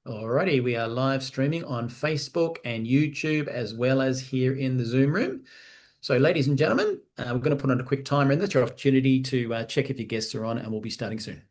Alrighty, we are live streaming on Facebook and YouTube as well as here in the Zoom room. So, ladies and gentlemen, we're going to put on a quick timer, and that's your opportunity to check if your guests are on, and we'll be starting soon.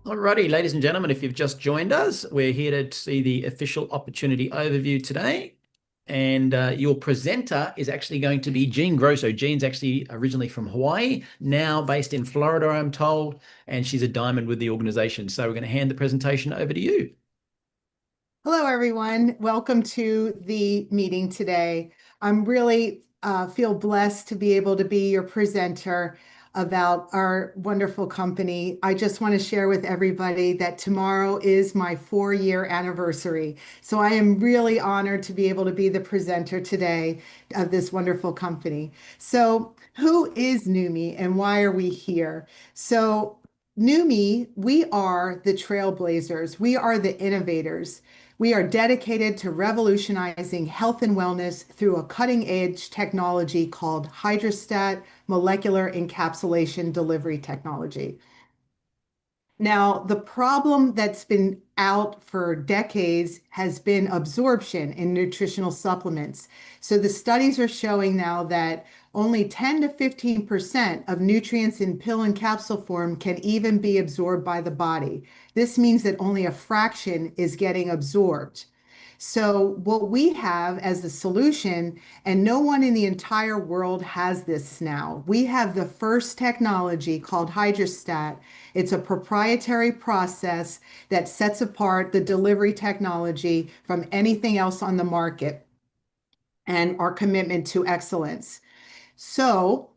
Alrighty, ladies and gentlemen, if you've just joined us, we're here to see the official opportunity overview today. And your presenter is actually going to be Jean Grosso. Jean's actually originally from Hawaii, now based in Florida, I'm told, and she's a diamond with the organization. So we're going to hand the presentation over to you. Hello, everyone. Welcome to the meeting today. I'm really feel blessed to be able to be your presenter about our wonderful company. I just want to share with everybody that tomorrow is my 4-year anniversary. So I am really honored to be able to be the presenter today of this wonderful company. So who is Neumi and why are we here? So Neumi, we are the trailblazers. We are the innovators. We are dedicated to revolutionizing health and wellness through a cutting-edge technology called hydrostat molecular encapsulation delivery technology. Now, the problem that's been out for decades has been absorption in nutritional supplements. So the studies are showing now that only 10 to 15% of nutrients in pill and capsule form can even be absorbed by the body. This means that only a fraction is getting absorbed. So what we have as a solution, and no one in the entire world has this now, we have the first technology called hydrostat. It's a proprietary process that sets apart the delivery technology from anything else on the market and our commitment to excellence. So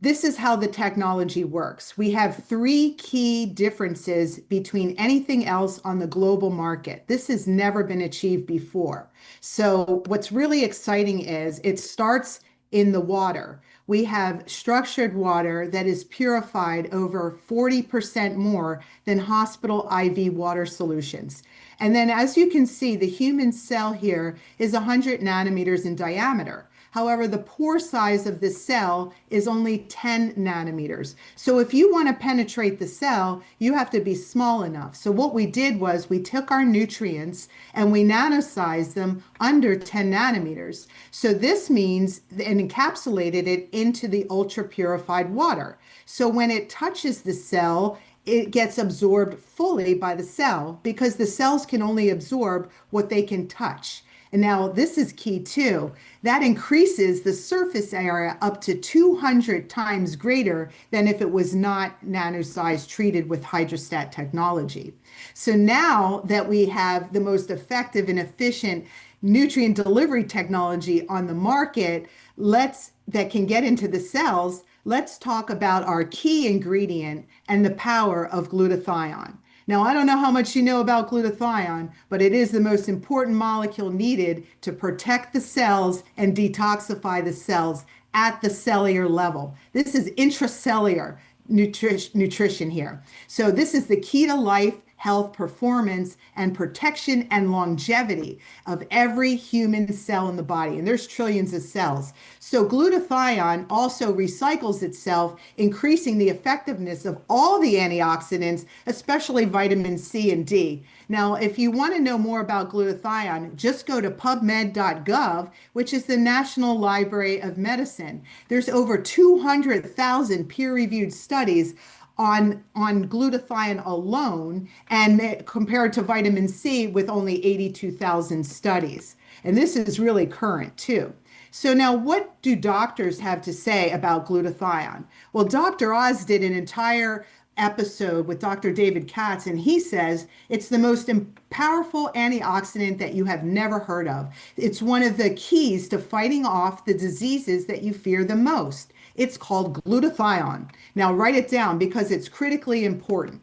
this is how the technology works. We have 3 key differences between anything else on the global market. This has never been achieved before. So what's really exciting is it starts in the water. We have structured water that is purified over 40% more than hospital IV water solutions. And then as you can see, the human cell here is 100 nanometers in diameter. However, the pore size of the cell is only 10 nanometers. So if you want to penetrate the cell, you have to be small enough. So what we did was we took our nutrients and we nanosized them under 10 nanometers. So this means and encapsulated it into the ultra purified water. So when it touches the cell, it gets absorbed fully by the cell because the cells can only absorb what they can touch. And now this is key too. That increases the surface area up to 200 times greater than if it was not nanosized treated with hydrostat technology. So now that we have the most effective and efficient nutrient delivery technology on the market, that can get into the cells, let's talk about our key ingredient and the power of glutathione. Now, I don't know how much you know about glutathione, but it is the most important molecule needed to protect the cells and detoxify the cells at the cellular level. This is intracellular nutrition here. So this is the key to life, health, performance, and protection and longevity of every human cell in the body. And there's trillions of cells. So glutathione also recycles itself, increasing the effectiveness of all the antioxidants, especially vitamin C and D. Now, if you want to know more about glutathione, just go to pubmed.gov, which is the National Library of Medicine. There's over 200,000 peer-reviewed studies on glutathione alone, and compared to vitamin C with only 82,000 studies. And this is really current too. So now what do doctors have to say about glutathione? Well, Dr. Oz did an entire episode with Dr. David Katz, and he says it's the most powerful antioxidant that you have never heard of. It's one of the keys to fighting off the diseases that you fear the most. It's called glutathione. Now write it down because it's critically important.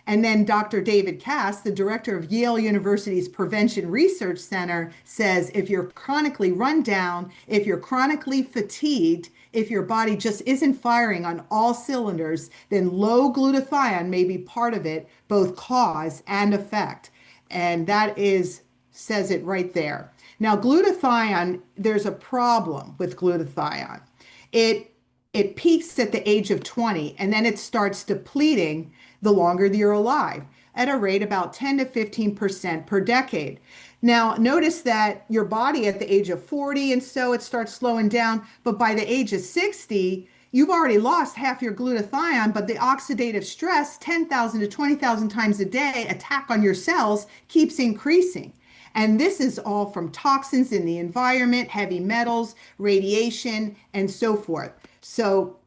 And then Dr. David Cass, the director of Yale University's Prevention Research Center, says if you're chronically run down, if you're chronically fatigued, if your body just isn't firing on all cylinders, then low glutathione may be part of it, both cause and effect. And that is says it right there. Now, glutathione, there's a problem with glutathione. It it peaks at the age of 20 and then it starts depleting the longer you're alive at a rate about 10 to 15% per decade. Now, notice that your body at the age of 40 and so it starts slowing down, but by the age of 60, you've already lost half your glutathione, but the oxidative stress, 10,000 to 20,000 times a day attack on your cells keeps increasing. And this is all from toxins in the environment, heavy metals, radiation, and so forth. So,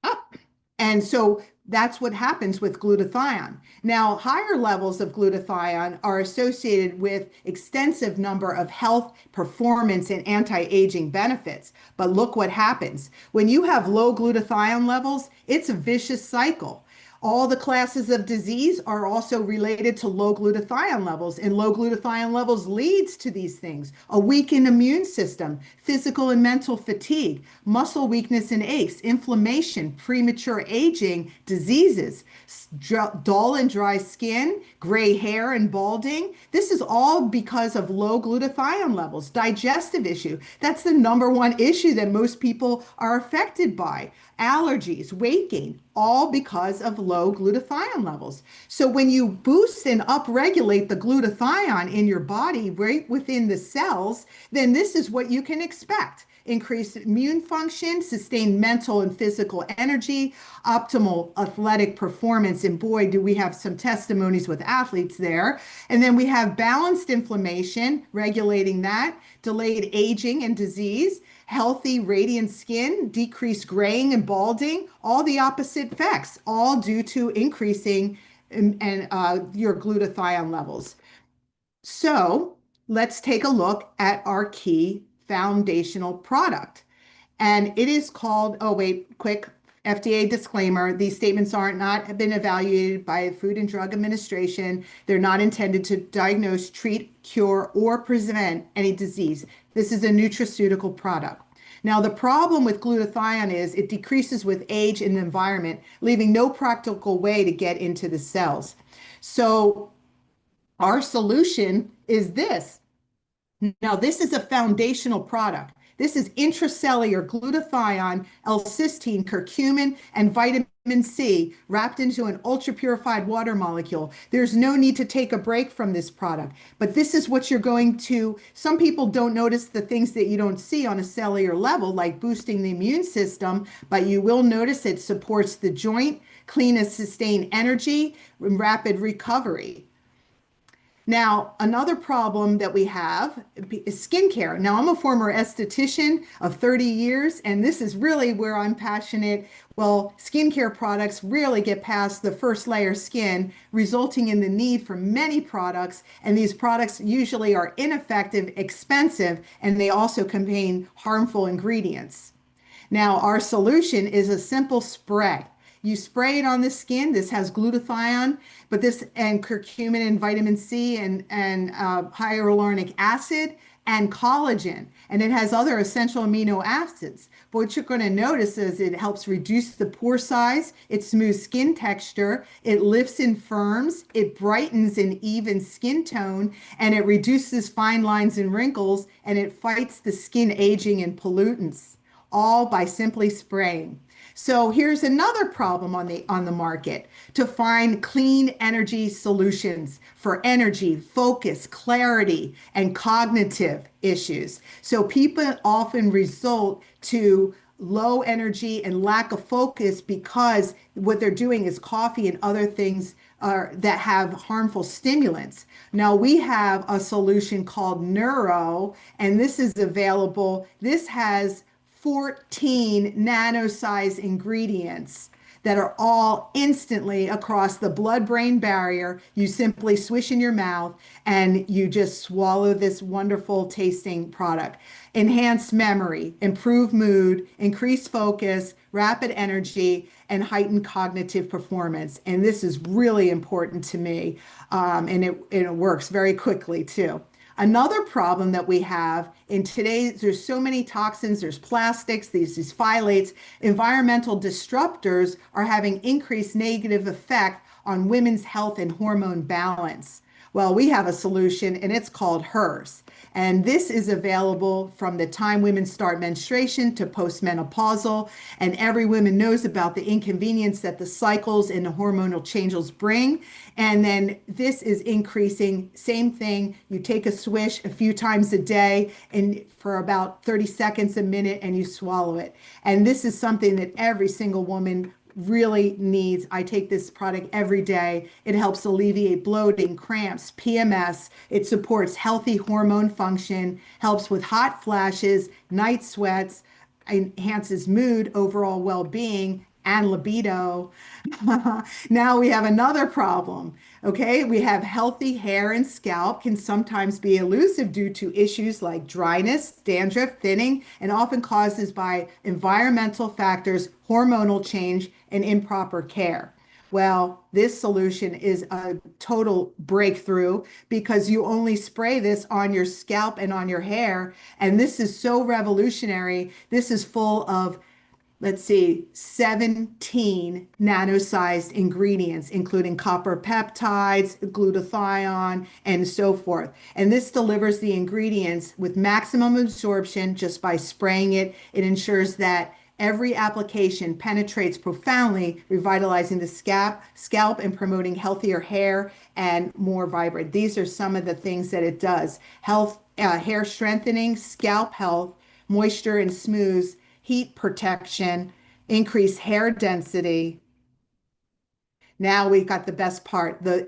up. And so that's what happens with glutathione. Now, higher levels of glutathione are associated with extensive number of health, performance, and anti-aging benefits. But look what happens. When you have low glutathione levels, it's a vicious cycle. All the classes of disease are also related to low glutathione levels, and low glutathione levels leads to these things: a weakened immune system, physical and mental fatigue, muscle weakness and aches, inflammation, premature aging, diseases, dull and dry skin, gray hair and balding. This is all because of low glutathione levels. Digestive issue. That's the number one issue that most people are affected by. Allergies, weight gain, all because of low glutathione levels. So when you boost and upregulate the glutathione in your body right within the cells, then this is what you can expect: increased immune function, sustained mental and physical energy, optimal athletic performance. And boy, do we have some testimonies with athletes there. And then we have balanced inflammation, regulating that, delayed aging and disease, healthy, radiant skin, decreased graying and balding, all the opposite effects, all due to increasing your glutathione levels. So let's take a look at our key foundational product. And it is called, oh wait, quick FDA disclaimer: these statements aren't not have been evaluated by the Food and Drug Administration. They're not intended to diagnose, treat, cure, or prevent any disease. This is a nutraceutical product. Now, the problem with glutathione is it decreases with age and environment, leaving no practical way to get into the cells. So our solution is this. Now, this is a foundational product. This is intracellular glutathione, L-cysteine, curcumin, and vitamin C wrapped into an ultra-purified water molecule. There's no need to take a break from this product, but this is what you're going to, some people don't notice the things that you don't see on a cellular level, like boosting the immune system, but you will notice it supports the joint, clean and sustained energy, and rapid recovery. Now, another problem that we have is skincare. Now, I'm a former esthetician of 30 years, and this is really where I'm passionate. Well, skincare products really get past the first layer skin, resulting in the need for many products. And these products usually are ineffective, expensive, and they also contain harmful ingredients. Now, our solution is a simple spray. You spray it on the skin. This has glutathione, but this and curcumin and vitamin C and hyaluronic acid and collagen, and it has other essential amino acids. But what you're going to notice is it helps reduce the pore size, it smooths skin texture, it lifts and firms, it brightens an even skin tone, and it reduces fine lines and wrinkles, and it fights the skin aging and pollutants, all by simply spraying. So here's another problem on the market: to find clean energy solutions for energy, focus, clarity, and cognitive issues. So people often result to low energy and lack of focus because what they're doing is coffee and other things that have harmful stimulants. Now we have a solution called Neuro, and this is available. This has 14 nano-size ingredients that are all instantly across the blood-brain barrier. You simply swish in your mouth and you just swallow this wonderful tasting product. Enhanced memory, improved mood, increased focus, rapid energy, and heightened cognitive performance. And this is really important to me. And it works very quickly too. Another problem that we have in today's, there's so many toxins, there's plastics, these phthalates, environmental disruptors are having increased negative effect on women's health and hormone balance. Well, we have a solution and it's called hers. And this is available from the time women start menstruation to postmenopausal. And every woman knows about the inconvenience that the cycles and the hormonal changes bring. And then this is increasing. Same thing. You take a swish a few times a day and for about 30 seconds a minute and you swallow it. And this is something that every single woman really needs. I take this product every day. It helps alleviate bloating, cramps, PMS. It supports healthy hormone function, helps with hot flashes, night sweats, enhances mood, overall well-being, and libido. Now we have another problem. Okay, we have healthy hair and scalp can sometimes be elusive due to issues like dryness, dandruff, thinning, and often causes by environmental factors, hormonal change, and improper care. Well, this solution is a total breakthrough because you only spray this on your scalp and on your hair. And this is so revolutionary. This is full of, let's see, 17 nano-sized ingredients, including copper peptides, glutathione, and so forth. And this delivers the ingredients with maximum absorption just by spraying it. It ensures that every application penetrates profoundly, revitalizing the scalp and promoting healthier hair and more vibrant. These are some of the things that it does. Health, hair strengthening, scalp health, moisture and smooth, heat protection, increase hair density. Now we've got the best part, the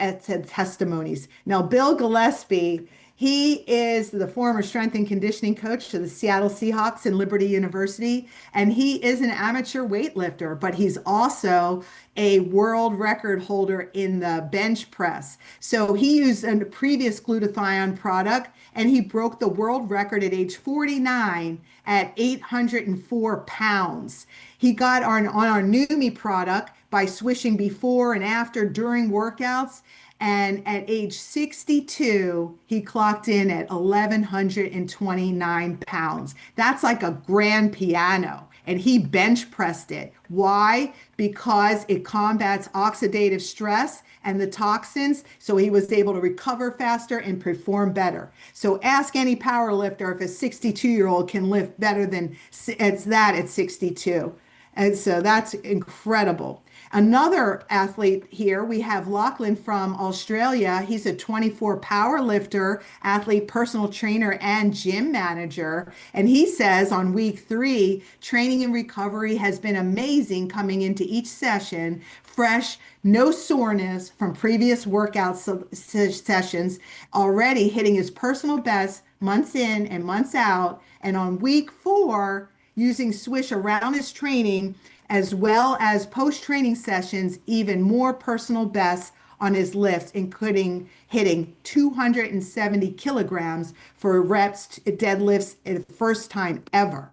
testimonies. Now, Bill Gillespie, he is the former strength and conditioning coach to the Seattle Seahawks and Liberty University, and he is an amateur weightlifter, but he's also a world record holder in the bench press. So he used a previous glutathione product, and he broke the world record at age 49 at 804 pounds. He got on our Neumi product by swishing before and after during workouts. And at age 62, he clocked in at 1,129 pounds. That's like a grand piano. And he bench pressed it. Why? Because it combats oxidative stress and the toxins. So he was able to recover faster and perform better. So ask any power lifter if a 62-year-old can lift better than it's that at 62. And so that's incredible. Another athlete here, we have Lachlan from Australia. He's a 24 power lifter, athlete, personal trainer, and gym manager. And he says on week 3, training and recovery has been amazing coming into each session, fresh, no soreness from previous workout sessions, already hitting his personal best months in and months out. And on week 4, using Swish around his training, as well as post-training sessions, even more personal bests on his lifts, including hitting 270 kilograms for reps deadlifts the first time ever.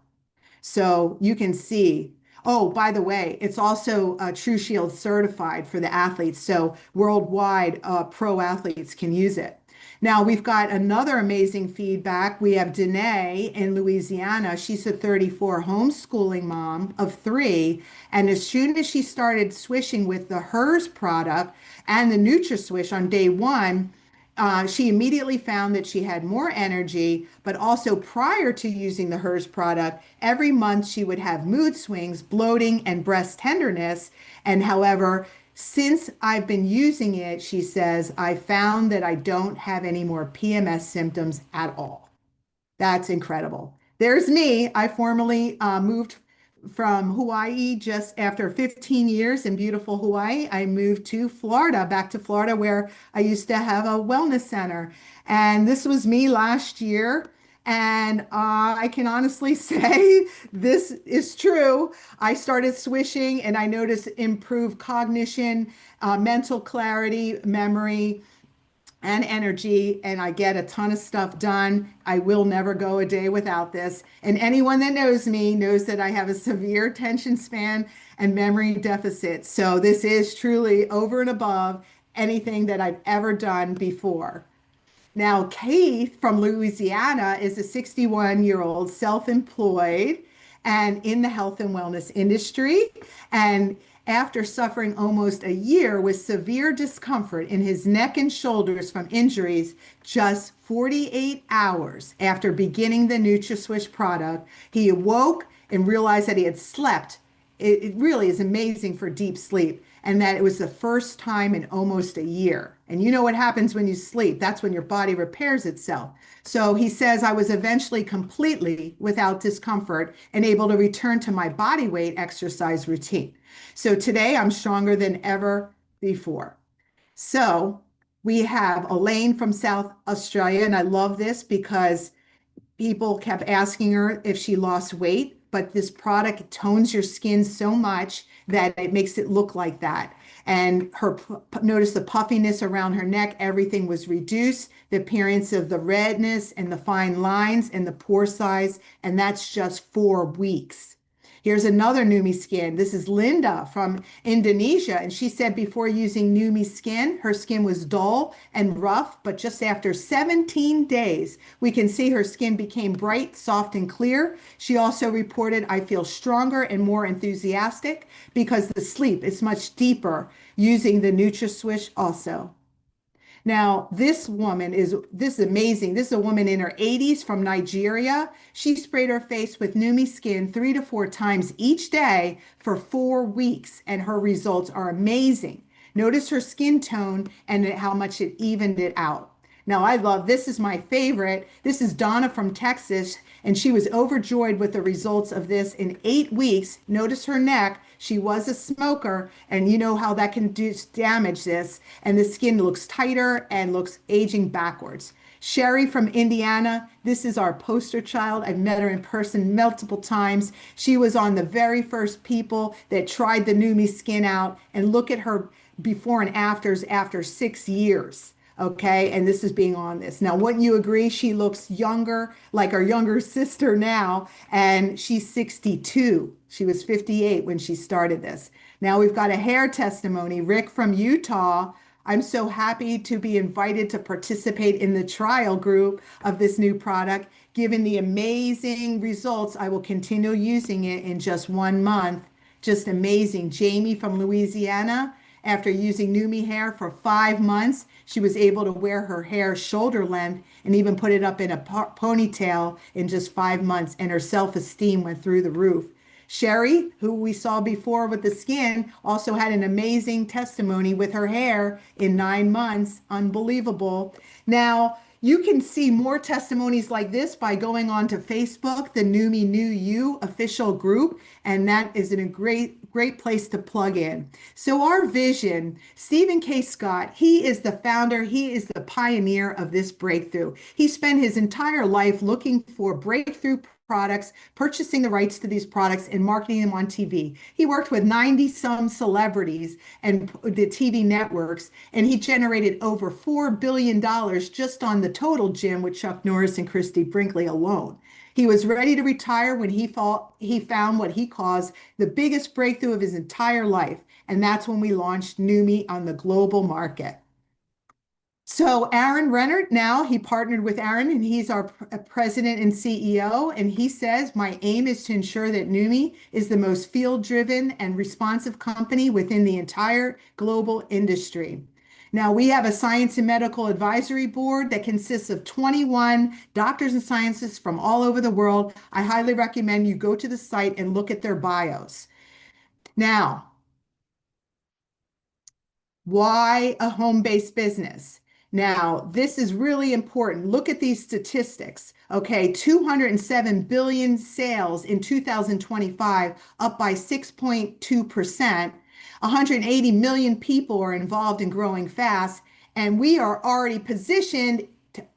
So you can see. Oh, by the way, it's also True Shield certified for the athletes. So worldwide, pro athletes can use it. Now we've got another amazing feedback. We have Danae in Louisiana. She's a 34 homeschooling mom of 3. And as soon as she started swishing with the hers product and the NutraSwish on day 1, she immediately found that she had more energy, but also prior to using the hers product, every month she would have mood swings, bloating, and breast tenderness. And however, since I've been using it, she says, I found that I don't have any more PMS symptoms at all. That's incredible. There's me. I formerly moved from Hawaii just after 15 years in beautiful Hawaii. I moved to Florida, back to Florida, where I used to have a wellness center. And this was me last year. And I can honestly say this is true. I started swishing and I noticed improved cognition, mental clarity, memory, and energy, and I get a ton of stuff done. I will never go a day without this. And anyone that knows me knows that I have a severe attention span and memory deficit. So this is truly over and above anything that I've ever done before. Now, Keith from Louisiana is a 61-year-old self-employed and in the health and wellness industry. And after suffering almost a year with severe discomfort in his neck and shoulders from injuries, just 48 hours after beginning the NutraSwish product, he awoke and realized that he had slept. It really is amazing for deep sleep, and that it was the first time in almost a year. And you know what happens when you sleep? That's when your body repairs itself. So he says, I was eventually completely without discomfort and able to return to my body weight exercise routine. So today I'm stronger than ever before. So we have Elaine from South Australia, and I love this because people kept asking her if she lost weight, but this product tones your skin so much that it makes it look like that. And her notice the puffiness around her neck, everything was reduced, the appearance of the redness and the fine lines and the pore size, and that's just 4 weeks. Here's another Numi Skin. This is Linda from Indonesia. And she said before using Numi Skin, her skin was dull and rough, but just after 17 days, we can see her skin became bright, soft, and clear. She also reported, I feel stronger and more enthusiastic because the sleep is much deeper using the NutraSwish also. Now, this is amazing. This is a woman in her 80s from Nigeria. She sprayed her face with Numi Skin 3 to 4 times each day for 4 weeks, and her results are amazing. Notice her skin tone and how much it evened it out. Now, I love this is my favorite. This is Donna from Texas, and she was overjoyed with the results of this in 8 weeks. Notice her neck. She was a smoker, and you know how that can damage this. And the skin looks tighter and looks aging backwards. Sherry from Indiana, this is our poster child. I've met her in person multiple times. She was on the very first people that tried the Numi Skin out, and look at her before and afters after 6 years. Okay, and this is being on this. Now, wouldn't you agree? She looks younger, like our younger sister now, and she's 62. She was 58 when she started this. Now we've got a hair testimony. Rick from Utah. I'm so happy to be invited to participate in the trial group of this new product. Given the amazing results, I will continue using it in just 1 month. Just amazing. Jamie from Louisiana. After using Numi hair for 5 months, she was able to wear her hair shoulder length and even put it up in a ponytail in just 5 months, and her self-esteem went through the roof. Sherry, who we saw before with the skin, also had an amazing testimony with her hair in 9 months. Unbelievable. Now, you can see more testimonies like this by going on to Facebook, the Numi New You official group, and that is a great place to plug in. So our vision, Stephen K. Scott, he is the founder, he is the pioneer of this breakthrough. He spent his entire life looking for breakthrough products, purchasing the rights to these products and marketing them on TV. He worked with 90 some celebrities and the TV networks, and he generated over $4 billion just on the total gym with Chuck Norris and Christy Brinkley alone. He was ready to retire when he found what he calls the biggest breakthrough of his entire life, and that's when we launched Numi on the global market. So Aaron Renner, now he partnered with Aaron, and he's our president and CEO. And he says, my aim is to ensure that Numi is the most field-driven and responsive company within the entire global industry. Now, we have a science and medical advisory board that consists of 21 doctors and scientists from all over the world. I highly recommend you go to the site and look at their bios. Now, why a home-based business? Now, this is really important. Look at these statistics. Okay, 207 billion sales in 2025, up by 6.2%. 180 million people are involved in growing fast, and we are already positioned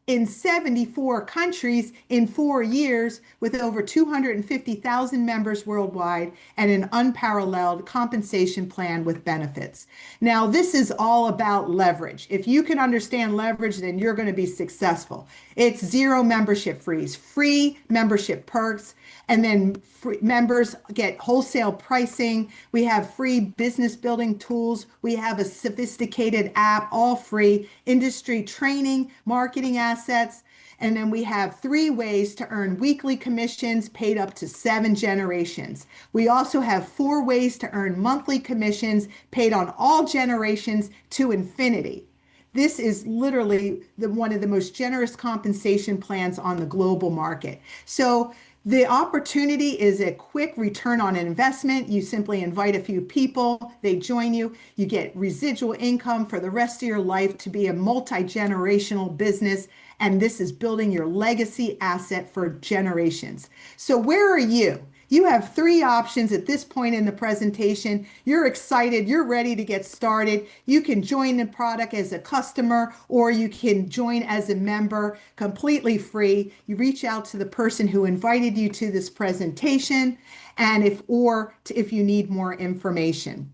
in 74 countries in 4 years with over 250,000 members worldwide and an unparalleled compensation plan with benefits. Now, this is all about leverage. If you can understand leverage, then you're going to be successful. It's zero membership fees, free membership perks, and then members get wholesale pricing. We have free business building tools. We have a sophisticated app, all free, industry training, marketing assets. And then we have 3 ways to earn weekly commissions paid up to 7 generations. We also have 4 ways to earn monthly commissions paid on all generations to infinity. This is literally one of the most generous compensation plans on the global market. So the opportunity is a quick return on investment. You simply invite a few people, they join you, you get residual income for the rest of your life to be a multi-generational business. And this is building your legacy asset for generations. So where are you? You have 3 options at this point in the presentation. You're excited, you're ready to get started. You can join the product as a customer or you can join as a member completely free. You reach out to the person who invited you to this presentation and if you need more information.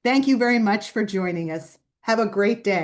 Thank you very much for joining us. Have a great day.